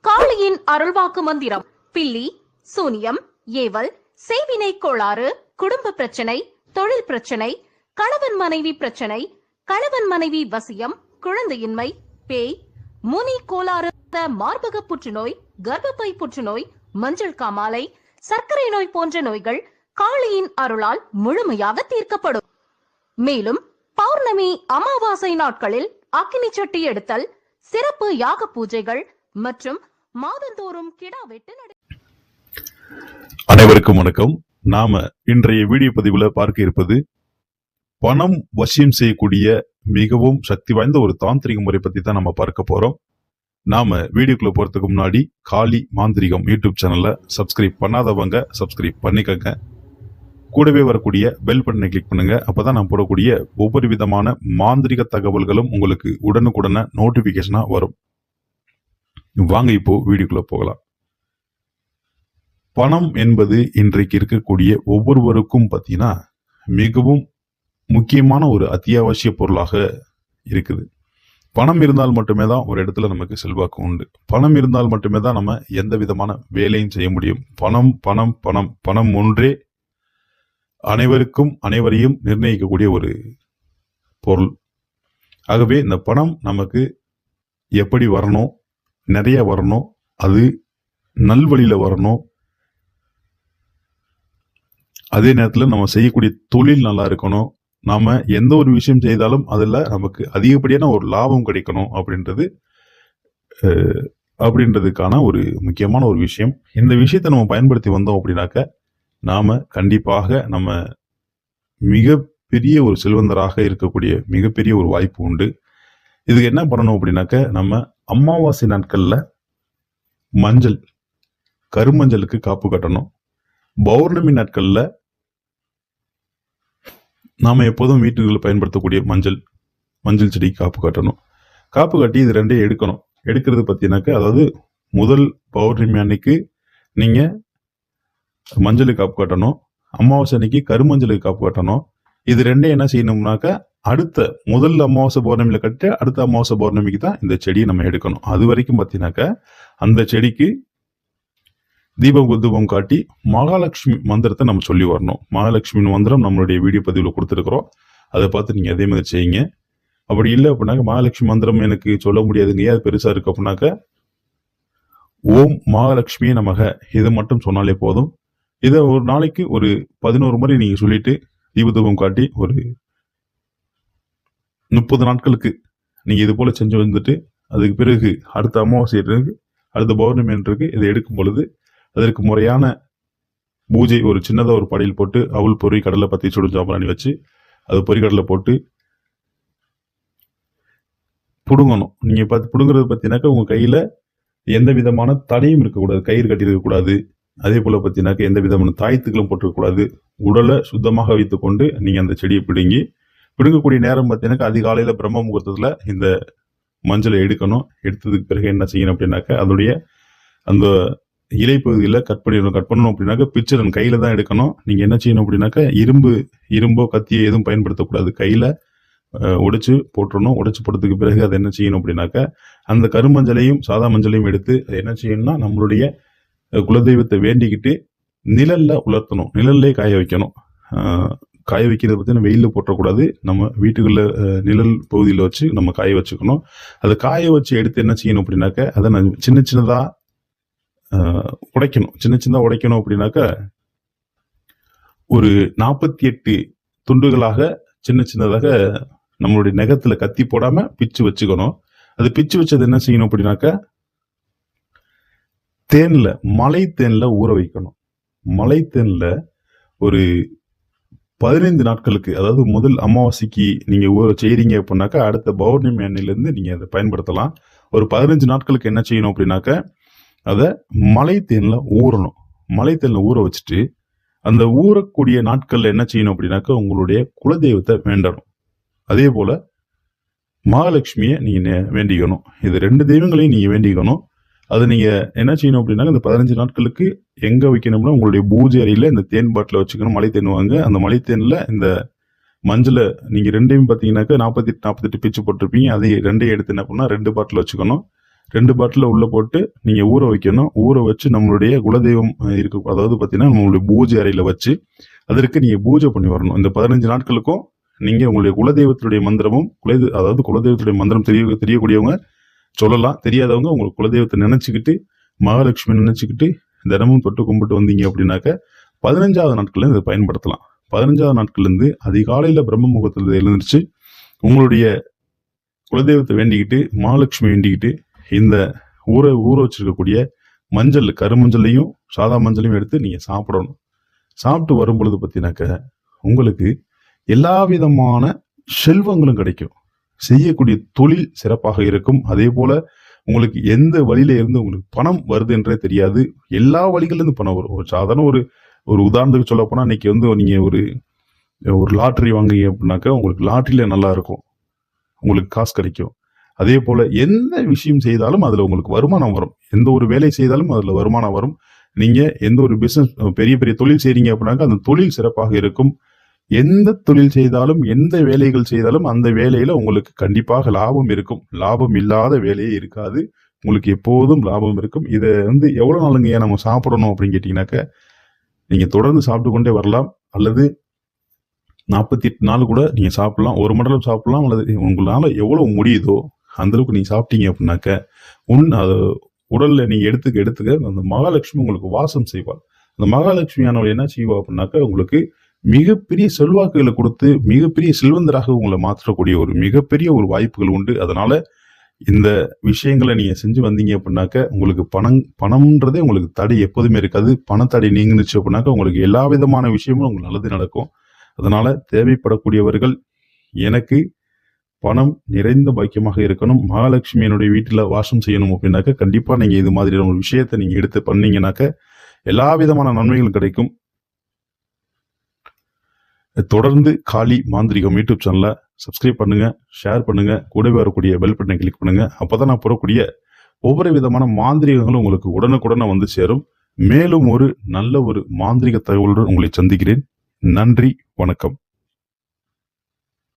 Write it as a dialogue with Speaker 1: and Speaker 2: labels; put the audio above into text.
Speaker 1: காளியின் அருள்வாக்கு மந்திரம். பில்லி, சூனியம், ஏவல், செய்வினை கோளாறு, குடும்ப பிரச்சனை, தொழில் பிரச்சனை, கணவன் மனைவி பிரச்சனை, கணவன் மனைவி வசியம், குழந்தையின்மை, பேய், முனி கோளாறு, மார்பக புற்றுநோய், கர்ப்பப்பை புற்றுநோய், மஞ்சள் காமாலை, சர்க்கரை நோய் போன்ற நோய்கள் காளியின் அருளால் முழுமையாக தீர்க்கப்படும். மேலும் பௌர்ணமி, அமாவாசை நாட்களில் அக்கினி சட்டி எடுத்தல், சிறப்பு யாக பூஜைகள் மற்றும் மாதந்தோறும் கிடா வெட்டு
Speaker 2: அனைவருக்கும் வணக்கம். நாம இன்றைய வீடியோ பதிவுல பார்க்க இருப்பது பணம் வசியம் செய்யக்கூடிய மிகவும் சக்தி வாய்ந்த ஒரு தாந்திரிக முறை பத்தி தான் நம்ம பார்க்க போறோம். நாம வீடியோக்குள்ள போறதுக்கு முன்னாடி காளி மாந்திரிகம் யூடியூப் சேனல்ல சப்ஸ்கிரைப் பண்ணாதவங்க சப்ஸ்கிரைப் பண்ணிக்கங்க. கூடவே வரக்கூடிய பெல் பட்டனை கிளிக் பண்ணுங்க. அப்பதான் நான் போடக்கூடிய ஒவ்வொரு விதமான மாந்திரிக தகவல்களும் உங்களுக்கு உடனுக்குடனே நோட்டிபிகேஷனா வரும். வாங்க இப்போ வீடியோக்குள்ள போகலாம். பணம் என்பது இன்றைக்கு இருக்கக்கூடிய ஒவ்வொருவருக்கும் பார்த்தீங்கன்னா மிகவும் முக்கியமான ஒரு அத்தியாவசிய பொருளாக இருக்குது. பணம் இருந்தால் மட்டுமே தான் ஒரு இடத்துல நமக்கு செல்வாக்கு உண்டு. பணம் இருந்தால் மட்டுமே தான் நம்ம எந்த விதமான வேலையும் செய்ய முடியும். பணம் பணம் பணம் பணம் ஒன்றே அனைவரையும் நிர்ணயிக்கக்கூடிய ஒரு பொருள். ஆகவே இந்த பணம் நமக்கு எப்படி வரணும், நிறைய வரணும், அது நல்வழியில வரணும். அதே நேரத்தில் நம்ம செய்யக்கூடிய தொழில் நல்லா இருக்கணும். நாம எந்த ஒரு விஷயம் செய்தாலும் அதுல நமக்கு அதிகப்படியான ஒரு லாபம் கிடைக்கணும் அப்படின்றதுக்கான ஒரு முக்கியமான ஒரு விஷயம். இந்த விஷயத்தை நம்ம பயன்படுத்தி வந்தோம் அப்படின்னாக்க நாம கண்டிப்பாக நம்ம மிகப்பெரிய ஒரு செல்வந்தராக இருக்கக்கூடிய மிகப்பெரிய ஒரு வாய்ப்பு உண்டு. இதுக்கு என்ன பண்ணணும் அப்படின்னாக்க, நம்ம அமாவாசை நாட்கள்ல மஞ்சள், கருமஞ்சளுக்கு காப்பு கட்டணும். பௌர்ணமி நாட்கள்ல நாம எப்போதும் வீட்டுகளில் பயன்படுத்தக்கூடிய மஞ்சள் செடி காப்பு கட்டணும். காப்பு கட்டி இது ரெண்டையும் எடுக்கணும். எடுக்கிறது பார்த்தீங்கன்னாக்க, அதாவது முதல் பௌர்ணமி அன்னைக்கு நீங்க மஞ்சளுக்கு காப்பு கட்டணும், அமாவாசை அன்னைக்கு கருமஞ்சளுக்கு காப்பு கட்டணும். இது ரெண்டையும் என்ன செய்யணும்னாக்க, அடுத்த முதல் அமாவாசை பௌர்ணமியில கட்டி அடுத்த அமாவாசை பௌர்ணமிக்கு தான் இந்த செடியை நம்ம எடுக்கணும். அது வரைக்கும் பார்த்தீங்கன்னாக்க அந்த செடிக்கு தீபம் காட்டி மகாலட்சுமி மந்திரத்தை நம்ம சொல்லி வரணும். மகாலட்சுமி மந்திரம் நம்மளுடைய வீடியோ பதிவில் கொடுத்துருக்குறோம். அதை பார்த்து நீங்க அதே மாதிரி செய்யுங்க. அப்படி இல்லை அப்படின்னாக்க, மகாலட்சுமி மந்திரம் எனக்கு சொல்ல முடியாதுங்க, அது பெருசா இருக்கு அப்படின்னாக்க, ஓம் மகாலட்சுமியே நமக இதை மட்டும் சொன்னாலே போதும். இதை ஒரு நாளைக்கு ஒரு 11 முறை நீங்க சொல்லிட்டு தீபம் காட்டி ஒரு 30 நாட்களுக்கு நீங்க இது போல செஞ்சு வந்துட்டு, அதுக்கு பிறகு அடுத்த அமாவாசை இருக்கு, அடுத்த பௌர்ணமி இருக்கு, இதை எடுக்கும் பொழுது அதற்கு முறையான பூஜை, ஒரு சின்னதா ஒரு படையில் போட்டு அவள் பொறி கடலை பத்தி சுடு சாம்பிராணி வச்சு அது பொறிக்கடலை போட்டு புடுங்கணும். நீங்க பார்த்து புடுங்குறது பார்த்தீங்கன்னாக்க உங்க கையில எந்த விதமான தடையும் இருக்கக்கூடாது, கயிறு கட்டி இருக்கக்கூடாது. அதே போல பார்த்தீங்கன்னாக்க எந்த விதமான தாயத்துக்களும் போட்டிருக்கக்கூடாது. உடலை சுத்தமாக வைத்துக்கொண்டு நீங்க அந்த செடியை பிடுங்கக்கூடிய நேரம் பார்த்தீங்கன்னாக்க அதிகாலையில பிரம்ம முகூர்த்தத்துல இந்த மஞ்சளை எடுக்கணும். எடுத்ததுக்கு பிறகு என்ன செய்யணும் அப்படின்னாக்க, அதோடைய அந்த இலை பகுதியில் கட் பண்ணணும் அப்படின்னாக்க பிச்சரன் கையில தான் எடுக்கணும். நீங்க என்ன செய்யணும் அப்படின்னாக்க, இரும்போ கத்தியோ எதுவும் பயன்படுத்தக்கூடாது. கையில உடைச்சு போட்டுறணும். உடைச்சு போட்டதுக்கு பிறகு அதை என்ன செய்யணும் அப்படின்னாக்க, அந்த கருமஞ்சளையும் சாதா மஞ்சளையும் எடுத்து என்ன செய்யணும்னா, நம்மளுடைய குலதெய்வத்தை வேண்டிக்கிட்டு நிழல்ல உலர்த்தணும். நிழல்லே காய வைக்கணும். காய வைக்கிறத பத்தி வெயில போட்டக்கூடாது. நம்ம வீட்டுக்குள்ள நிழல் பகுதியில் வச்சு நம்ம காய வச்சுக்கணும். அதை காய வச்சு எடுத்து என்ன செய்யணும் அப்படின்னாக்க, அதை சின்ன சின்னதா உடைக்கணும். சின்னதா உடைக்கணும் அப்படின்னாக்க, ஒரு 48 துண்டுகளாக சின்ன சின்னதாக நம்மளுடைய நகத்துல கத்தி போடாம பிச்சு வச்சுக்கணும். அது பிச்சு வச்சது என்ன செய்யணும் அப்படின்னாக்க, மலை தேன்ல ஊற வைக்கணும். மலை தேன்ல ஒரு 15 நாட்களுக்கு, அதாவது முதல் அமாவாசைக்கு நீங்க ஊற செய்றீங்க அப்படின்னாக்கா, அடுத்த பௌர்ணமி அன்னையிலிருந்து நீங்க அதை பயன்படுத்தலாம். ஒரு 15 நாட்களுக்கு என்ன செய்யணும் அப்படின்னாக்க, அதை மலை தேன்ல ஊறணும். மலை தேன்ல ஊற வச்சுட்டு அந்த ஊறக்கூடிய நாட்கள்ல என்ன செய்யணும் அப்படின்னாக்க, உங்களுடைய குலதெய்வத்தை வேண்டணும். அதே போல மகாலட்சுமியை நீங்க வேண்டிக்கணும். இது 2 தெய்வங்களையும் நீங்க வேண்டிக்கணும். அது நீங்க என்ன செய்யணும் அப்படின்னா, இந்த 15 நாட்களுக்கு எங்க வைக்கணும்னா, உங்களுடைய பூஜை அறையில இந்த தேன் பாட்டில வச்சுக்கணும். மலை தேன் வாங்க. அந்த மலை தேன்ல இந்த மஞ்சளை நீங்க ரெண்டையும் பார்த்தீங்கன்னாக்கா 48 பிச்சு போட்டிருப்பீங்க. அதை ரெண்டையும் எடுத்து என்ன பண்ணா 2 பாட்டில் வச்சுக்கணும். 2 பாட்டில உள்ள போட்டு நீங்க ஊற வைக்கணும். ஊற வச்சு நம்மளுடைய குலதெய்வம் இருக்கு, அதாவது பாத்தீங்கன்னா நம்மளுடைய பூஜை அறையில வச்சு அதற்கு நீங்க பூஜை பண்ணி வரணும். இந்த 15 நாட்களுக்கும் நீங்க உங்களுடைய குலதெய்வத்துடைய மந்திரமும் அதாவது குலதெய்வத்துடைய மந்திரம் தெரியக்கூடியவங்க சொல்லலாம். தெரியாதவங்க உங்களுக்கு குலதெய்வத்தை நினைச்சுக்கிட்டு மகாலட்சுமி நினைச்சுக்கிட்டு தினமும் தொட்டு கும்பிட்டு வந்தீங்க அப்படின்னாக்க 15வது நாட்கள்ல இதை பயன்படுத்தலாம். 15வது நாட்கள்ல இருந்து அதிகாலையில பிரம்ம முகூர்த்தத்தில் எழுந்திருச்சு உங்களுடைய குலதெய்வத்தை வேண்டிக்கிட்டு மகாலட்சுமி வேண்டிக்கிட்டு இந்த ஊற வச்சிருக்கக்கூடிய மஞ்சள், கருமஞ்சளையும் சாதா மஞ்சளையும் எடுத்து நீங்க சாப்பிடணும். சாப்பிட்டு வரும் பொழுது பார்த்தீங்கன்னாக்க உங்களுக்கு எல்லா விதமான செல்வங்களும் கிடைக்கும். செய்யக்கூடிய தொழில் சிறப்பாக இருக்கும். அதே போல உங்களுக்கு எந்த வழியில இருந்து உங்களுக்கு பணம் வருது என்றே தெரியாது. எல்லா வழிகளில இருந்து பணம் வரும். ஒரு சாதாரண ஒரு உதாரணத்துக்கு சொல்ல போனா இன்னைக்கு நீங்க ஒரு லாட்டரி வாங்குறீங்க அப்படின்னாக்கா உங்களுக்கு லாட்டரியில நல்லா இருக்கும், உங்களுக்கு காசு கிடைக்கும். அதே போல எந்த விஷயம் செய்தாலும் அதுல உங்களுக்கு வருமானம் வரும். எந்த ஒரு வேலை செய்தாலும் அதுல வருமானம் வரும். நீங்க எந்த ஒரு பிசினஸ் பெரிய பெரிய தொழில் செய்றீங்க அப்படின்னாக்கா அந்த தொழில் சிறப்பாக இருக்கும். எந்த தொழில் செய்தாலும் எந்த வேலைகள் செய்தாலும் அந்த வேலையில உங்களுக்கு கண்டிப்பாக லாபம் இருக்கும். லாபம் இல்லாத வேலையே இருக்காது. உங்களுக்கு எப்போதும் லாபம் இருக்கும். இதை எவ்வளவு நாளுங்க நம்ம சாப்பிடணும் அப்படின்னு கேட்டீங்கன்னாக்க நீங்க தொடர்ந்து சாப்பிட்டு கொண்டே வரலாம். அல்லது 48 நாள் கூட நீங்க சாப்பிடலாம். 1 மண்டலம் சாப்பிடலாம். அல்லது உங்களால எவ்வளவு முடியுதோ அந்த அளவுக்கு நீங்க சாப்பிட்டீங்க அப்படின்னாக்க உடல்ல நீங்க எடுத்துக்க அந்த மகாலட்சுமி உங்களுக்கு வாசம் செய்வாள். அந்த மகாலட்சுமியானவள் என்ன செய்வா அப்படின்னாக்க உங்களுக்கு மிகப்பெரிய செல்வாக்குகளை கொடுத்து மிகப்பெரிய செல்வந்தராக உங்களை மாற்றக்கூடிய ஒரு மிகப்பெரிய ஒரு வாய்ப்புகள் உண்டு. அதனால இந்த விஷயங்களை நீங்க செஞ்சு வந்தீங்க அப்படின்னாக்க உங்களுக்கு பணம்ன்றதே உங்களுக்கு தடை எப்போதுமே இருக்காது. பணத்தடை நீங்கினுச்சு அப்படின்னாக்க உங்களுக்கு எல்லா விதமான விஷயமும் உங்களுக்கு நல்லது நடக்கும். அதனால தேவைப்படக்கூடியவர்கள் எனக்கு பணம் நிறைந்த பாக்கியமாக இருக்கணும், மகாலட்சுமி என்னுடைய வீட்டுல வாசம் செய்யணும் அப்படின்னாக்க கண்டிப்பா நீங்க இது மாதிரியான ஒரு விஷயத்தை நீங்க எடுத்து பண்ணீங்கன்னாக்க எல்லா விதமான நன்மைகளும் கிடைக்கும். தொடர்ந்து காளி மாந்திரிகம் யூடியூப் சேனலை சப்ஸ்கிரைப் பண்ணுங்க, ஷேர் பண்ணுங்க, கூடவே வரக்கூடிய பெல் பட்டனை கிளிக் பண்ணுங்க. அப்பதான் நான் போடக்கூடிய ஒவ்வொரு விதமான மாந்திரிகங்களும் உங்களுக்கு உடனுக்குடனே வந்து சேரும். மேலும் ஒரு நல்ல ஒரு மாந்திரிக தகவலுடன் உங்களை சந்திக்கிறேன். நன்றி, வணக்கம்.